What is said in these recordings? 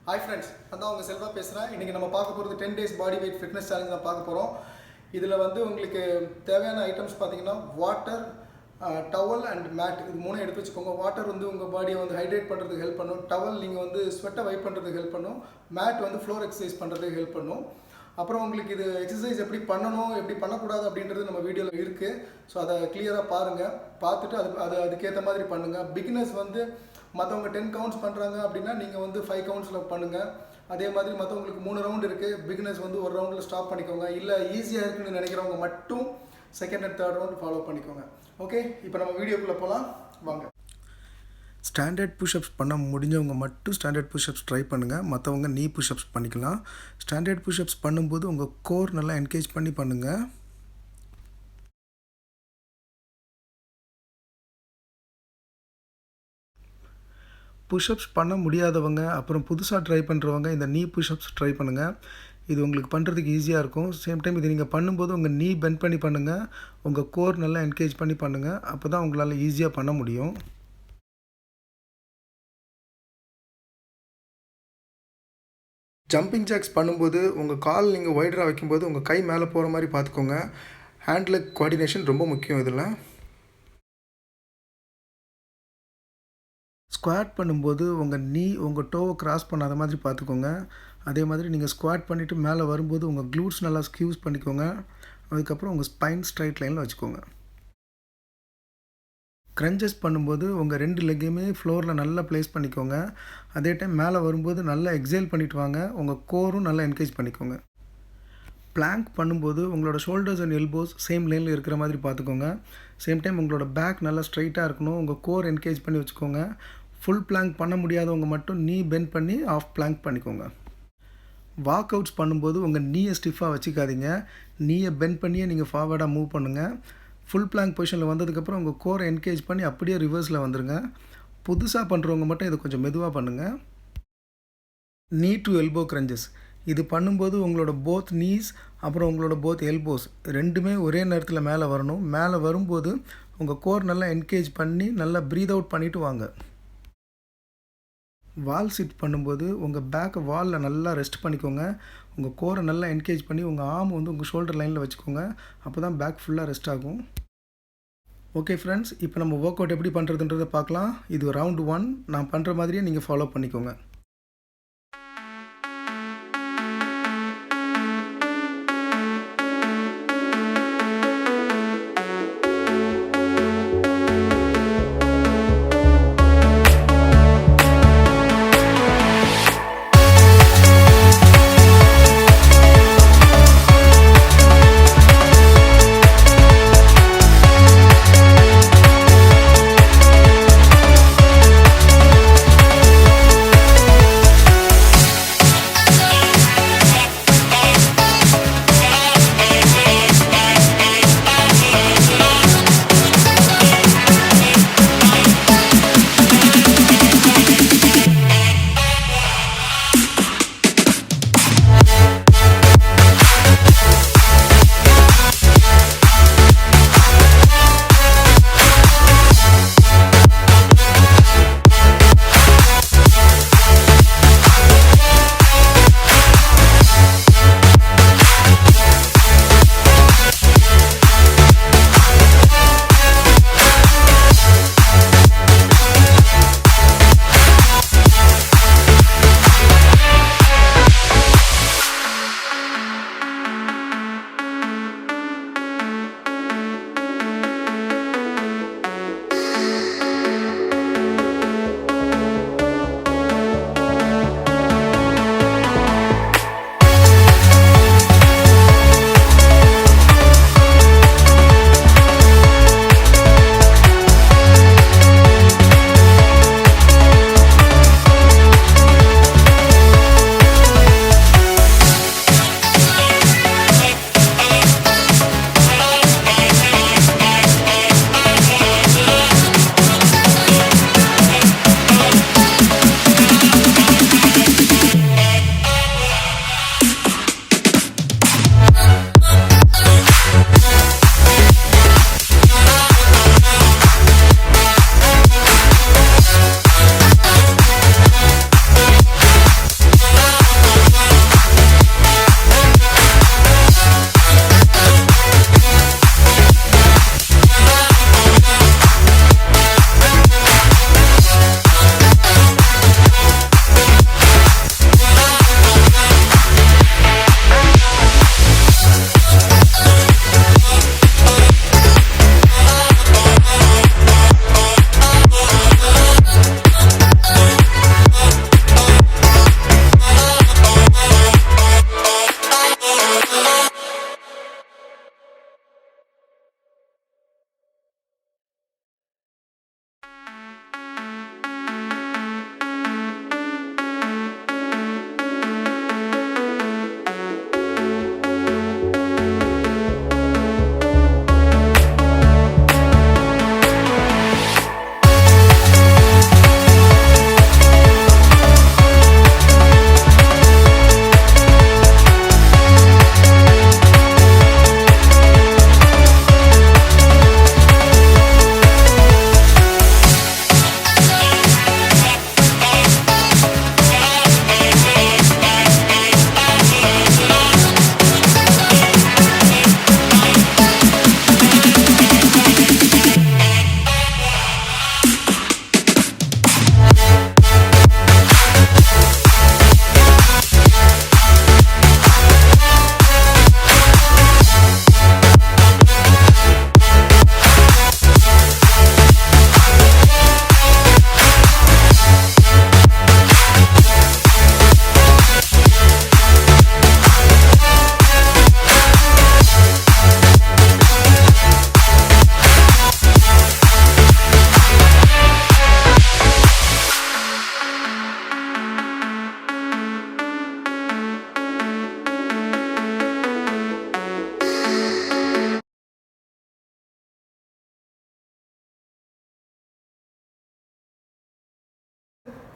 Hi friends, நான் உங்க செல்வா பேசுறேன். இன்னைக்கு நம்ம பார்க்க போறது 10 days body weight fitness challenge தான் பார்க்க போறோம். இதுல வந்து உங்களுக்கு தேவையான ஐட்டம்ஸ் பாத்தீங்கன்னா வாட்டர், டவல் அண்ட் மேட் இது மூணு எடுத்து வச்சுக்கோங்க. வாட்டர் வந்து உங்க பாடியை வந்து ஹைட்ரேட் பண்றதுக்கு ஹெல்ப் பண்ணும். டவல் நீங்க வந்து ஸ்வெட்டை வைப் பண்றதுக்கு ஹெல்ப் பண்ணும். மேட் வந்து ஃப்ளோர் எக்சர்சைஸ் பண்றதுக்கு ஹெல்ப் பண்ணும். அப்புறம் உங்களுக்கு இது எக்ஸசைஸ் எப்படி பண்ணணும் எப்படி பண்ணக்கூடாது அப்படின்றது நம்ம வீடியோவில் இருக்குது. ஸோ அதை கிளியராக பாருங்கள். பார்த்துட்டு அதுக்கேற்ற மாதிரி பண்ணுங்கள். பிகினர்ஸ் வந்து மற்றவங்க 10 கவுண்ட்ஸ் பண்ணுறாங்க அப்படின்னா நீங்கள் வந்து 5 கவுண்ட்ஸில் பண்ணுங்கள். அதே மாதிரி மற்றவங்களுக்கு 3 ரவுண்ட் இருக்குது. பிகினர்ஸ் வந்து ஒரு ரவுண்டில் ஸ்டாப் பண்ணிக்கோங்க. இல்லை ஈஸியாக இருக்குன்னு நினைக்கிறவங்க மட்டும் second and third round follow பண்ணிக்கோங்க. ஓகே, இப்போ நம்ம வீடியோக்குள்ளே போகலாம் வாங்க. ஸ்டாண்டர்ட் புஷ்அப்ஸ் பண்ண முடிஞ்சவங்க மட்டும் ஸ்டாண்டர்ட் புஷ்அப்ஸ் ட்ரை பண்ணுங்கள். மற்றவங்க நீ புஷ்அப்ஸ் பண்ணிக்கலாம். ஸ்டாண்டர்ட் புஷ்அப்ஸ் பண்ணும்போது உங்கள் கோர் நல்லா என்கேஜ் பண்ணி பண்ணுங்கள். புஷ்அப்ஸ் பண்ண முடியாதவங்க அப்புறம் புதுசாக ட்ரை பண்ணுறவங்க இந்த நீ புஷ்அப்ஸ் ட்ரை பண்ணுங்கள். இது உங்களுக்கு பண்ணுறதுக்கு ஈஸியாக இருக்கும். சேம் டைம் இது நீங்கள் பண்ணும்போது உங்கள் நீ பெண்ட் பண்ணி பண்ணுங்கள். உங்கள் கோர் நல்லா என்கேஜ் பண்ணி பண்ணுங்கள். அப்போ தான் உங்களால் ஈஸியாக பண்ண முடியும். ஜம்பிங் ஜாக்ஸ் பண்ணும்போது உங்கள் கால் நீங்கள் வைடராக வைக்கும்போது உங்கள் கை மேலே போகிற மாதிரி பார்த்துக்கோங்க. ஹேண்ட் லெக் கோஆர்டினேஷன் ரொம்ப முக்கியம் இதில். ஸ்குவாட் பண்ணும்போது உங்கள் நீ உங்கள் டோவை கிராஸ் பண்ணாத மாதிரி பார்த்துக்கோங்க. அதே மாதிரி நீங்கள் ஸ்குவாட் பண்ணிவிட்டு மேலே வரும்போது உங்கள் க்ளூட்ஸ் நல்லா ஸ்கியூஸ் பண்ணிக்கோங்க. அதுக்கப்புறம் உங்கள் ஸ்பைன் ஸ்ட்ரைட் லைனில் வச்சுக்கோங்க. க்ரன்ச்சஸ் பண்ணும்போது உங்கள் 2 லெக்கையுமே ஃப்ளோரில் நல்லா ப்ளேஸ் பண்ணிக்கோங்க. அதே டைம் மேலே வரும்போது நல்லா எக்ஸேல் பண்ணிவிட்டு வாங்க. உங்கள் கோரும் நல்லா என்கேஜ் பண்ணிக்கோங்க. பிளாங்க் பண்ணும்போது உங்களோட ஷோல்டர்ஸ் அண்ட் எல்போஸ் சேம் லைனில் இருக்கிற மாதிரி பார்த்துக்கோங்க. சேம் டைம் உங்களோட பேக் நல்லா ஸ்ட்ரைட்டாக இருக்கணும். உங்கள் கோர் என்கேஜ் பண்ணி வச்சுக்கோங்க. ஃபுல் பிளாங்க் பண்ண முடியாதவங்க மட்டும் நீ பெண்ட் பண்ணி ஆஃப் பிளாங்க் பண்ணிக்கோங்க. வாக் அவுட்ஸ் பண்ணும்போது உங்கள் நீயை ஸ்டிஃபாக வச்சுக்காதீங்க. நீயை பெண்ட் பண்ணியே நீங்கள் ஃபார்வர்டாக மூவ் பண்ணுங்கள். ஃபுல் பிளாங்க் பொசிஷனில் வந்ததுக்கப்புறம் உங்கள் கோரை என்கேஜ் பண்ணி அப்படியே ரிவர்ஸில் வந்துடுங்க. புதுசாக பண்ணுறவங்க மட்டும் இதை கொஞ்சம் மெதுவாக பண்ணுங்கள். நீ டு எல்போ க்ரன்ச்சஸ் இது பண்ணும்போது உங்களோட போத் நீஸ் அப்புறம் உங்களோட போத் எல்போஸ் ரெண்டுமே ஒரே நேரத்தில் மேலே வரணும். மேலே வரும்போது உங்கள் கோர் நல்லா என்கேஜ் பண்ணி நல்லா ப்ரீத் அவுட் பண்ணிவிட்டு வாங்க. வால் சிட் பண்ணும்போது உங்கள் பேக்கை வாலில் நல்லா ரெஸ்ட் பண்ணிக்கோங்க. உங்கள் கோரை நல்லா என்கேஜ் பண்ணி உங்கள் ஆர்ம் வந்து உங்கள் ஷோல்டர் லைனில் வச்சுக்கோங்க. அப்போ தான் பேக் ஃபுல்லாக ரெஸ்ட் ஆகும். ஓகே ஃப்ரெண்ட்ஸ், இப்போ நம்ம ஒர்க் அவுட் எப்படி பண்ணுறதுன்றதை பார்க்கலாம். இது ரவுண்ட் 1 நான் பண்ணுற மாதிரியே நீங்கள் ஃபாலோ பண்ணிக்கோங்க.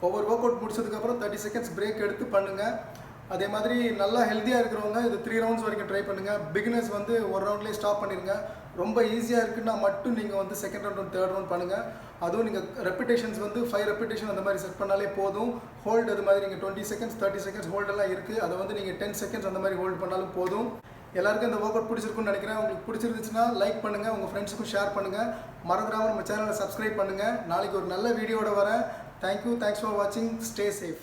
ஒவ்வொரு ஒர்க் அவுட் முடிச்சதுக்கப்புறம் 30 செகண்ட்ஸ் பிரேக் எடுத்து பண்ணுங்கள். அதே மாதிரி நல்லா ஹெல்த்தியாக இருக்கிறவங்க இது 3 ரவுண்ட்ஸ் வரைக்கும் ட்ரை பண்ணுங்கள். பிகினர்ஸ் வந்து ஒரு ரவுண்ட்லேயே ஸ்டாப் பண்ணிடுங்க. ரொம்ப ஈஸியாக இருக்குன்னா மட்டும் நீங்கள் வந்து செகண்ட் ரவுண்ட் தேர்ட் ரவுண்ட் பண்ணுங்கள். அதுவும் நீங்கள் ரெப்பிடேஷன்ஸ் வந்து 5 ரெப்பிடேஷன் அந்த மாதிரி செட் பண்ணாலே போதும். ஹோல்டு அது மாதிரி நீங்கள் 20 செகண்ட்ஸ் 30 செகண்ட்ஸ் ஹோல்டெல்லாம் இருக்குது. அதை வந்து நீங்கள் 10 செகண்ட்ஸ் அந்த மாதிரி ஹோல்டு பண்ணாலும் போதும். எல்லாருக்கும் இந்த ஒர்க் அவுட் பிடிச்சிருக்குன்னு நினைக்கிறேன். உங்களுக்கு பிடிச்சிருந்துச்சுன்னா லைக் பண்ணுங்கள், உங்கள் ஃப்ரெண்ட்ஸுக்கும் ஷேர் பண்ணுங்கள். மறந்துடாமல் நம்ம சேனலை சப்ஸ்கிரைப் பண்ணுங்கள். நாளைக்கு ஒரு நல்ல வீடியோட வரேன். தேங்க்யூ, தேங்க்ஸ் ஃபார் வாட்சிங். Stay safe.